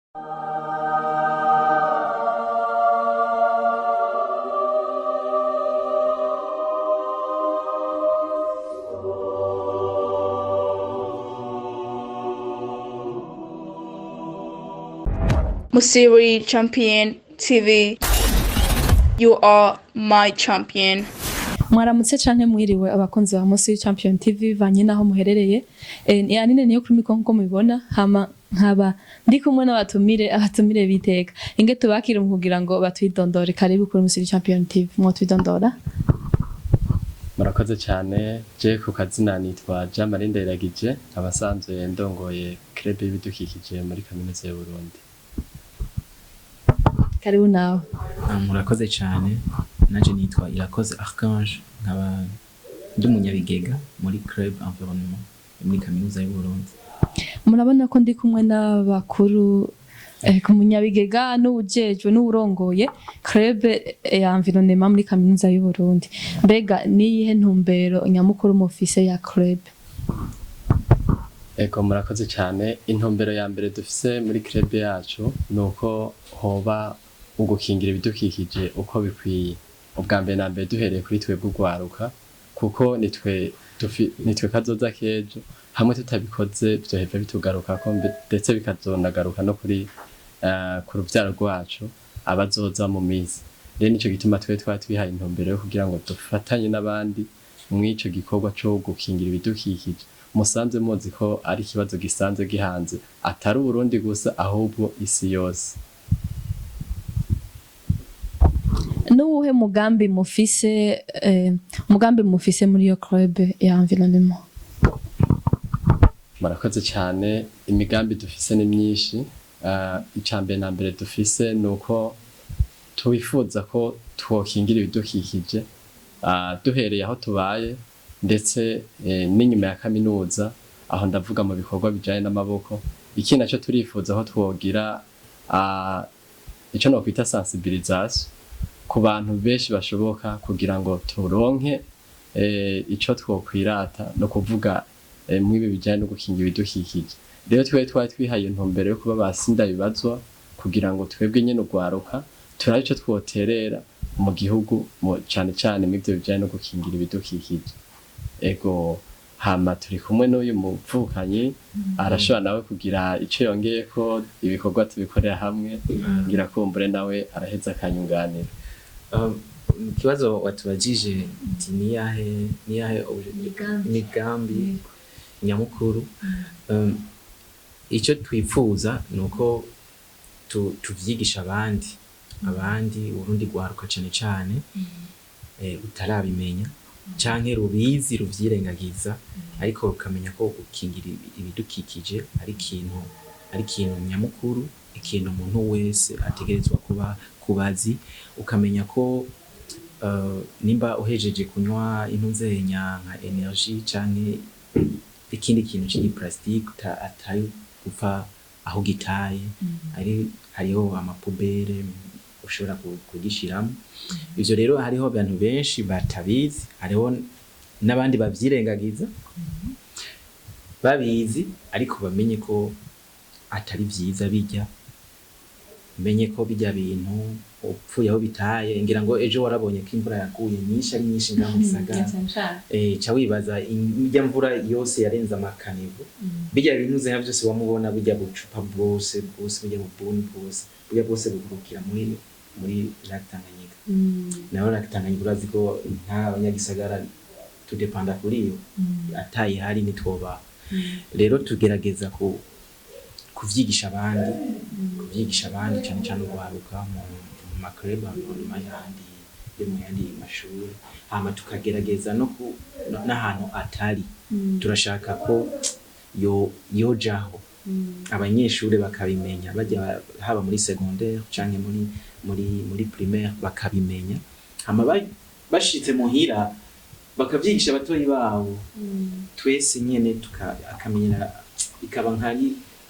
Musiri Champion TV, you are my champion. Mwaramutse canke mwiriwe abakunzi ba Musiri Champion TV vanye naho muherereye. Yanine niyo kuri mikoro nko mubibona hama nkaba ndi kumwe n'abatumire biteka. Inge tubakire mu kugira ngo batwidondore karibu kuri Musiri Champion TV. Mwo twidondora. Murakoze cyane je ku kazina nitwa Jean-Marie Ndayiragije abasanzwe ndongoye club y'ibidukikije muri kaminuza y'u Burundi. Karibu nawe. Murakoze cyane naje nitwa Irakoze Archange nkaba ndi umunyabigega muri club environnement muri kaminuza y'u Burundi. Murabona ko ndi kumwe n'abakuru ku munyabigega n'ubujejwe n'uburongoye club ya environnement muri kaminuza y'u Burundi. Mbega niyihe ntumbero nyamukuru mufise ya club? Ego murakoze cyane, intumbero ya mbere dufise muri club yacu nuko hoba ugukingira ibidukikije uko bikwiye. Ubwa mbere na mbere duhereye kuri twebwe urwaruka kuko nitwe kazoza kejo, hamwe tutabikoze byoheva bitugaruka ko ndetse bikazonagaruka no kuri ku ruvyaro rwacu abazoza mu mizi. Rero nico gituma twihaye intumbero yo kugira ngo dufatanye n'abandi mw'ico gikorwa cyo gukingira ibidukikije. Musanze muzi ko ari ikibazo gisanzwe gihanze atari Burundi gusa ahubwo isi yose. Nuwuhe mugambi mufise muri yo club ya environnement? Murakoze cyane, imigambi dufise ni myinshi. Icambere na mbere dufise nuko twifuza ko twokingira ibidukikije duhereye aho tubaye ndetse n'inyuma ya kaminuza, aho ndavuga mu bikorwa bijanye n'amaboko. Iki naco turifuza aho twogira ico no kwita sensibilisation ku bantu benshi bashoboka kugira ngo turonke ico twokwirata no kuvuga mwibe bijanye no gukingira ibidukikije. Rero twihaye intumbero yo kuba basinda bibazwa kugira ngo twebwe nyene urwaruka turabe ico twoterera mu gihugu cane cane mw'ivyo bijanye no gukingira ibidukikije. Ego hama turi kumwe n'uyu muvukanyi arashobora nawe kugira ico yongeye ko ibikorwa tubikorera hamwe ngira kumbure nawe araheza akanyunganira. Kibazo watubajije niyahe migambi nyamukuru. Icyo twifuza nuko tuvyigisha abandi Burundi rwaruka cyane utarabimenya canke rubizi ruvyirengagiza, ariko ukamenya ko gukingira ibidukikije ari ikintu nyamukuru, ikintu umuntu wese ategerezwa kuba kubazi. Ukamenya ko nimba uhejeje kunywa intuzenya nka energy canke ikindi kintu cy'i plastique atari gupfa aho gitaye, hariho amapubere ushobora kugishiramo. Ivyo rero hariho abantu benshi batabizi, hariho n'abandi bavyirengagiza babizi, ariko bamenye ko atari vyiza bijya, menye ko bijya bintu upfuye aho bitaye. Ngira ngo ejo warabonye ko imvura yaguye ari nyinshi ngaho mu gisagara, ca wibaza imijya mvura yose yarenze amakanivo, bijya bintu ze byose wamubona bijya bucupa bwose bijya bubuni bwose bugurukira muri Tanganyika. Naho Tanganyika urazi ko nta abanyagisagara tudepanda kuri yo, ataye hari nitwoba. Rero tugerageza kuvyigisha abandi cyane cyane urwaruka mu makreba mu yandi mashuri, hama tukagerageza n'ahantu atari. Turashaka ko yojaho abanyeshuri bakabimenya, bajya haba muri secondaire canke muri primaire bakabimenya, hama bashitse muhira bakavyigisha abatoyi babo. Twese nyene akamenya, ikaba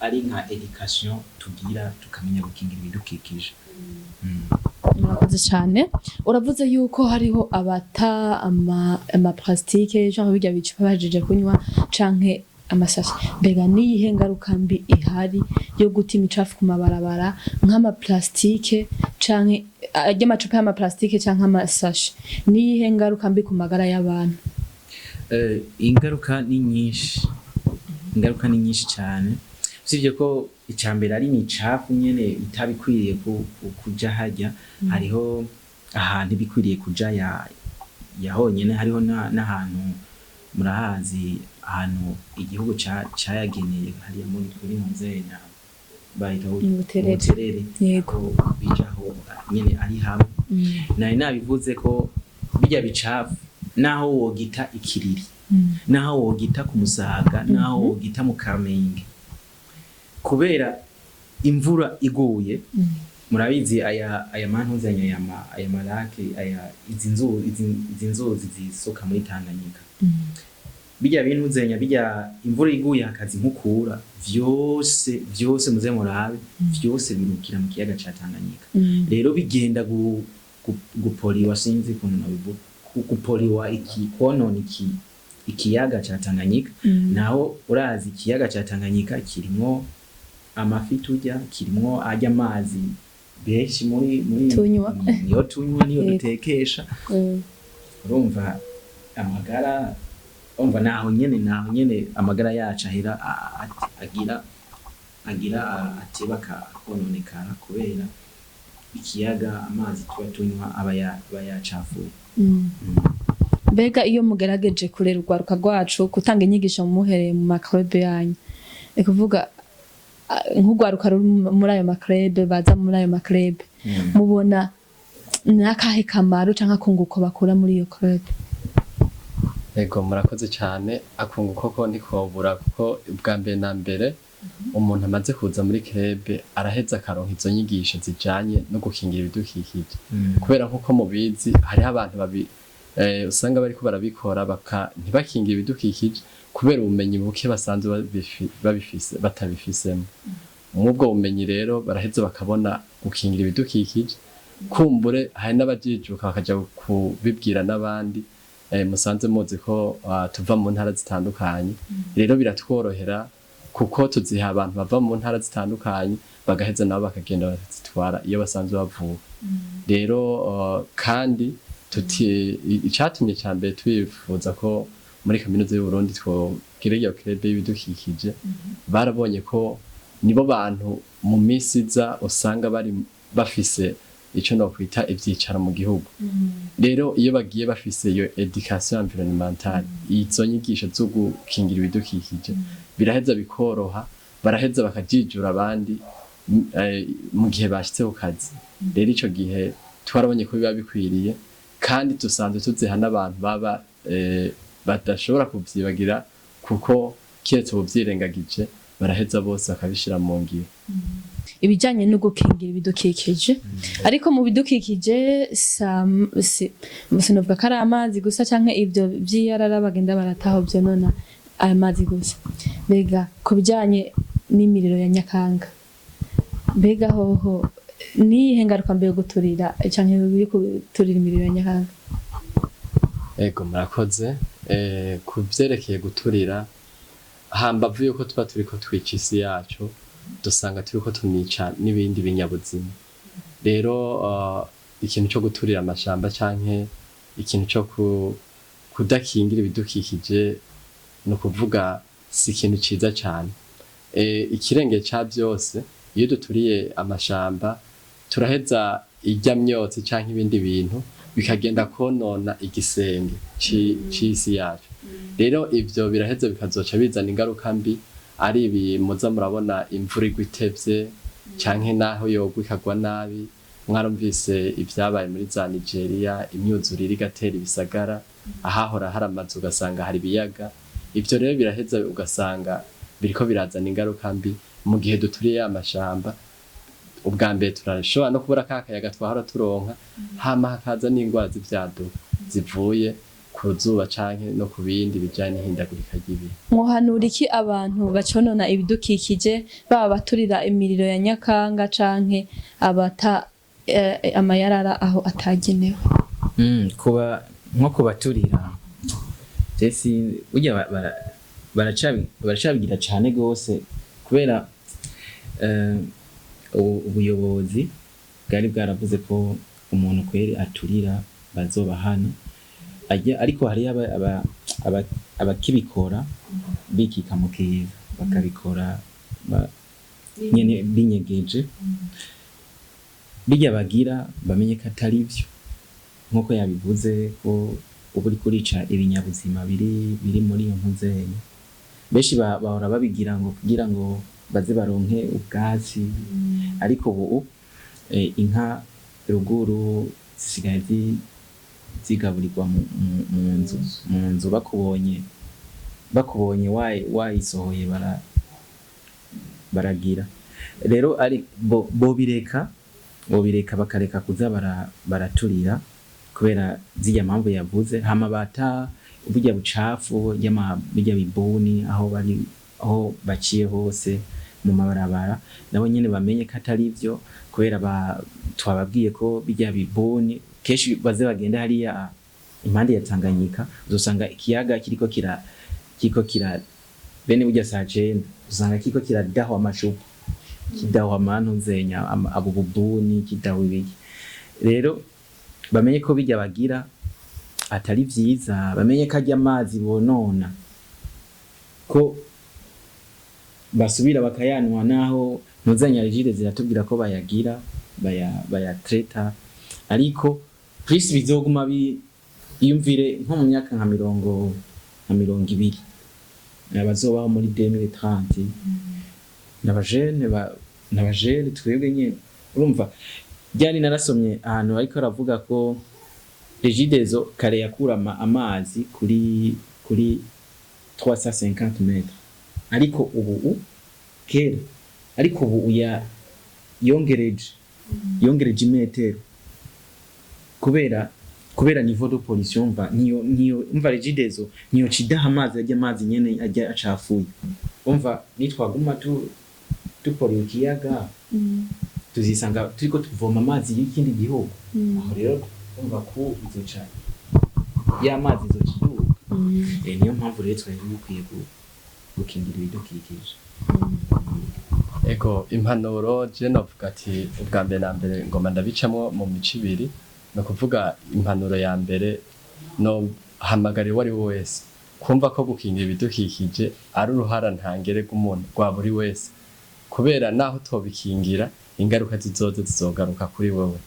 ari nka education tugira, tukamenya gukingira ibidukikije. Murakoze cyane. Uravuze yuko hariho abata ama plastique cyangwa bijya bicupa bajeje kunywa canke amasashi mbega niyihe ngaruka mbi ihari yo guta imicafu ku mabarabara nk'ama plastike canke amacupa y'ama plastike canke amasashi niyihe ngaruka mbi ku magara y'abantu? Ingaruka ni nyinshi cyane, usibye ko icambere ari imicafu nyene itabikwiriye kuja hajya, hariho ahantu bikwiriye kuja yahonyene, hariho n'ahantu murahazi ahantu igihugu cayageneye hariya muri Nzenya bahita ubuterere yego bijaho nyene ari hamwe. Nari nabivuze ko bijya bicafu naho wogita ikiriri, naho wogita ku Musaga, naho wogita mu Kamenge, kubera imvura iguye murabizi aya mantuzanya aya marake izi nzuzi zisoka muri Tanganyika, bijya bintuzanya bijya imvura iguye akazi nkukura vyose muze murabe vyose birukira mu kiyaga ca Tanganyika. Rero bigenda gupoliwa, sinzi kuntu nabivuga, gupoliwa konona ikiyaga ca Tanganyika. Naho urazi ikiyaga ca Tanganyika kirimo amafi turya, kirimo ajya amazi benshi muri niyo tunywa niyo dutekesha. Urumva amagara, umva naho nyene amagara yacu ahera agira ateba kononekara kubera ikiyaga amazi tunywa aba yacafuye. Mbega iyo mugerageje kurera urwaruka rwacu gutanga inyigisho muhereye mu maklube yanyu, kuvuga nk'urwaruka muri ayo maklube baza muri ayo maklube, mubona nakahe kamaro canke akunguko bakura muri iyo club? Ego murakoze cyane. Akunguko ko nikobura kuko ubwa mbere na mbere umuntu amaze kuza muri club araheza akaronka izo nyigisho zijanye no gukingira ibidukikije, kubera nkuko mubizi hariho abantu usanga bariko barabikora ntibakingira ibidukikije kubera ubumenyi buke basanzwe batabifisemo. Mubwo bumenyi rero baraheza bakabona gukingira ibidukikije, kumbure hari n'abajijuka bakaja kubibwira n'abandi. Musanze muzi ko tuva mu ntara zitandukanye, rero biratworohera kuko tuziha abantu bava mu ntara zitandukanye bagaheza nabo bakagenda bazitwara iyo basanzwe bavuka. Rero kandi icatumye cyambere twifuza ko muri kaminuza y'u Burundi twogira iyo club y'ibidukikije, barabonye ko nibo bantu mu misi za usanga bari bafise ico no kwita ivyicaro mu gihugu. Rero iyo bagiye bafise iyo education environnementale, izo nyigisho zo gukingira ibidukikije, biraheza bikoroha, baraheza bakajijura abandi mu gihe bashitse ku kazi. Rero ico gihe twarabonye ko biba bikwiriye, kandi dusanzwe tuziha n'abantu baba badashobora kuvyibagira kuko kiretse ubuvyirengagije baraheza bose bakabishira mu ngiro. Ibijanye no gukingira ibidukikije, ariko mu bidukikije sinovuga ko ari amazi gusa canke ivyo vy'iyarara bagenda barataho vyonona ayo mazi gusa. Mbega ku bijanye n'imiriro ya Nyakanga, mbega hoho niyihe ngaruka mbe yo guturira canke yo guturira imiriro ya Nyakanga? Ego murakoze. Ku vyerekeye guturira, hambavu yuko tuba turiko twica isi yacu, dusanga turiko tunica n'ibindi binyabuzima. Rero ikintu cyo guturira amashamba canke ikintu cyo kudakingira ibidukikije no kuvuga si ikintu ciza cyane. Ikirenge ca byose, iyo duturiye amashamba turaheza ijya myotsi canke ibindi bintu bikagenda konona igisenge c'isi yacu. Rero ivyo biraheza bikazoca bizana ingaruka mbi, ari ibi muza murabona imvura igwa itevye canke naho yogwa ikagwa nabi. Mwarumvise ivyabaye muri za Nigeria, imyuzurire igatera ibisagara, ahahora hari amazu ugasanga hari ibiyaga. Ivyo rero biraheza ugasanga biriko birazana ingaruka mbi mu gihe duturiye amashamba. Ubwa mbere turashobora no kubura kakayaga twahora turonka, hama hakaza n'ingwara z'ivyaduka zivuye ku zuba canke no ku bindi bijanye n'ihindagurika ry'ibihe. Mwohanura iki abantu baconona ibidukikije, baba baturira imiriro ya Nyakanga canke abata amayarara aho atagenewe? Kuba nko kubaturira jesi burya baracabigira cyane gose kubera ubuyobozi bwari bwaravuze ko umuntu kweri aturira bazobahana ariko hari abakibikora bikika mu kiza bakabikora nyene binyegeje bijya bagira bamenye ko atari byo nkuko yabivuze ko ubu uri kurica ibinyabuzima biri muri iyo mpuzenya benshi bahora babigira ngo kugira ngo baze baronke ubwatsi ariko ubu inka ruguru zisigaye zigaburirwa mu nzu bakubonye wayisohoye baragira rero ari bobireka bakareka kuza baraturira kubera zijya mpamvu yavuze hama bata burya bucafu bijya bibuni aho baciye hose mu mabarabara nabo nyene bamenye ko atari byo kubera twababwiye ko bijya bibuni keshi baze bagenda hariya impande ya Tanganyika uzosanga ikiyaga kiriko kira bene burya sajenda uzanga kiriko kiradahwa amashupa kidahwa amantu zenya abo bubuni kidahwa ibiki rero bamenye ko bijya bagira atari vyiza bamenye ko ajya amazi bonona ko basubira bakayanwa naho ntuzanya rigide ziratubwira ko bayagira bayatreta ariko plus bizoguma iyumvire nko mu myaka nka 20 abazobaho muri 2030 n'abajene twebwe nyene urumva byari narasomye ahantu ariko aravuga ko Regidezo kare yakura amazi kuri 350 metres ariko ubu kera ariko ubu yongereje imetero kubera niveau de pollution niyo umva Regidezo niyo cidaha amazi ajya amazi nyene ajya acafuye umva nitwaguma dupora ikiyaga tuzisanga turiko tuvoma amazi y'ikindi gihugu aho rero umva ko izoca y'amazi izokiduka niyo mpamvu rero twari bukwiye gukingira ibidukikije ego impanuro je novuga ati ubwa mbere na mbere ngoma ndabicamo mu mico ibiri no kuvuga impanuro ya mbere no hamagara wari wese kumva ko gukingira ibidukikije ari uruhara ntangere rw'umuntu rwa buri wese kubera naho tobikingira ingaruka zizogaruka kuri wowe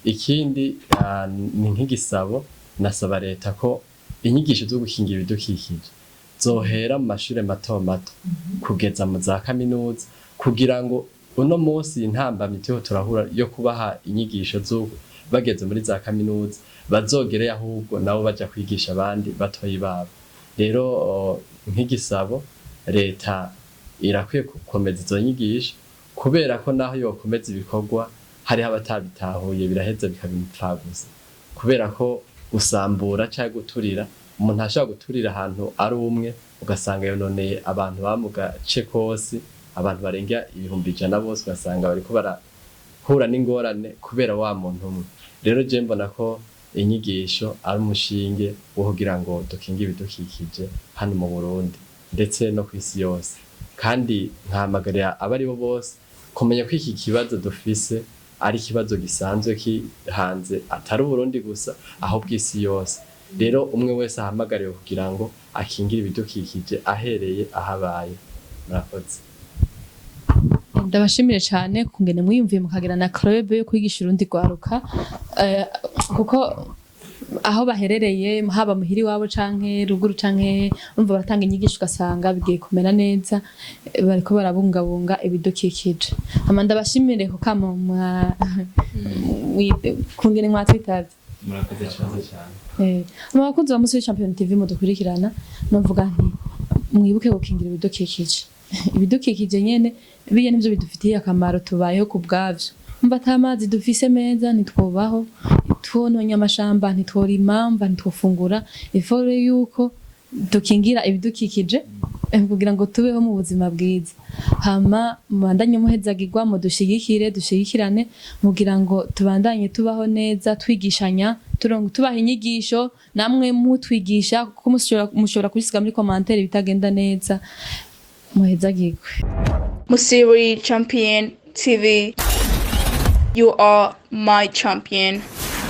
ikindi ni nk'igisabo nasaba leta ko inyigisho zo gukingira ibidukikije zohera mu mashuri mato kugeza mu za kaminuza kugira ngo uno munsi intambamyi turahura yo kubaha inyigisho zo bageze muri za kaminuza bazogere ahubwo nabo baja kwigisha abandi batoyi babo rero nk'igisabo leta irakwiye gukomeza izo nyigisho kubera ko naho yokomeza ibikorwa hariho abatabitahuye biraheza bikabimupfaguza kubera ko usambura cyangwa guturira umuntu ashaka guturira ahantu ari umwe ugasanga yononeye abantu bamugace kose abantu barenga 100 bose ugasanga bariko barahura n'ingorane kubera wa muntu umwe rero je mbona ko inyigisho ari umushinge wo kugira ngo dukinge ibidukikije hano mu Burundi ndetse no kw'isi yose kandi nkahamagarira abari bo bose kumenya ko iki kibazo dufise ari kibazo gisanzwe kihanze atari Burundi gusa aho bw'isi yose rero umwe wese ahamagariwe kugira ngo akingire ibidukikije ahereye ahabaye murakoze ndabashimire cyane kungene mwiyumviye mukagira na club yo kwigisha urundi rwaruka kuko aho baherereye haba muhiri wabo canke ruguru canke urumva baratanga inyigisho ugasanga bigiye kumera neza bariko barabungabunga ibidukikije amanda bashimire ko kama kungene mwatwitavye murakoze cyane abakunzi ba Musi Champion TV mudukurikirana novuga nti mwibuke gukingira ibidukikije ibidukikije nyene biye nivyo bidufitiye akamaro tubayeho ku bwavyo umva atamazi dufise meza nitwobaho twononye amashamba ntitworima ntitwofungura ifore yuko dukingira ibidukikije kugira ngo tubeho mu buzima bwiza hama mubandanye muhezagirwa mu dushigikirane kugira ngo tubandanye tubaho neza twigishanya tubaha inyigisho namwe mutwigisha kuko mushobora kubisiga muri commentaire bitagenda neza muhezagirwe. Musiri Champion TV, you are my champion.